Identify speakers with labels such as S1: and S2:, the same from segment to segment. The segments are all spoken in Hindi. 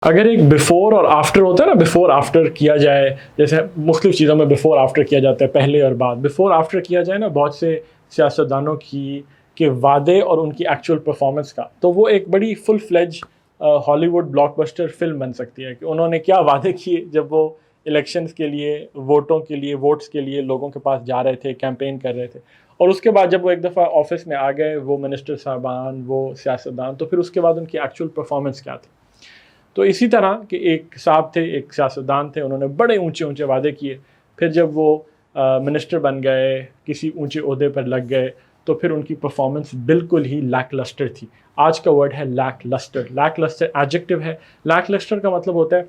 S1: अगर एक बिफोर और आफ्टर होता है ना, बिफोर आफ्टर किया जाए, जैसे मुख्तलिफ चीज़ों में बिफोर आफ्टर किया जाता है, पहले और बाद, बिफोर आफ्टर किया जाए ना बहुत से सियासतदानों की के वादे और उनकी एक्चुअल परफॉर्मेंस का, तो वो एक बड़ी full fledged Hollywood blockbuster film बन सकती है कि उन्होंने क्या वादे किए जब वो इलेक्शंस के लिए, वोटों के लिए, वोट्स के लिए लोगों के पास जा रहे थे, कैंपेन कर रहे थे, और उसके बाद जब वो एक दफ़ा ऑफिस में आ गए, वो मिनिस्टर साहबान, वो सियासतदान, तो फिर उसके बाद उनकी एक्चुअल परफॉर्मेंस क्या थी। तो इसी तरह कि एक साहब थे, एक सियासतदान थे, उन्होंने बड़े ऊंचे ऊंचे वादे किए, फिर जब वो मिनिस्टर बन गए, किसी ऊंचे ओहदे पर लग गए, तो फिर उनकी परफॉर्मेंस बिल्कुल ही लैकलस्टर थी। आज का वर्ड है लैकलस्टर। लैकलस्टर एडजेक्टिव है। लैकलस्टर का मतलब होता है,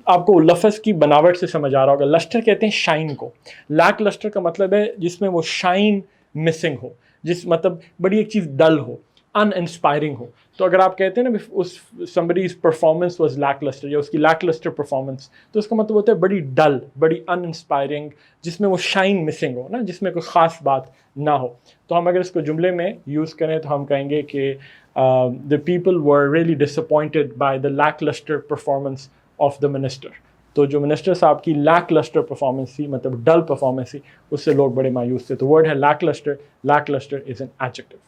S1: आपको लफ्ज़ की बनावट से समझ आ रहा होगा, लस्टर कहते हैं शाइन को। लैकलस्टर का मतलब है जिसमें वो शाइन मिसिंग हो, जिस मतलब बड़ी एक चीज़ डल हो, अनइंस्पायरिंग हो। तो अगर आप कहते हैं ना उस समबडीज परफॉर्मेंस वाज लैकलस्टर, या उसकी लैकलस्टर परफॉर्मेंस, तो उसका मतलब होता है बड़ी डल, बड़ी अनइंस्पायरिंग, जिसमें वो शाइन मिसिंग हो ना, जिसमें कोई ख़ास बात ना हो। तो हम अगर इसको जुमले में यूज़ करें तो हम कहेंगे कि the people were really disappointed by the lacklustre performance of the minister. तो जो मिनिस्टर साहब की लैकलस्टर परफॉर्मेंस थी, मतलब डल परफॉर्मेंस थी, उससे लोग बड़े मायूस थे। तो वर्ड है lacklustre. Lacklustre is an adjective.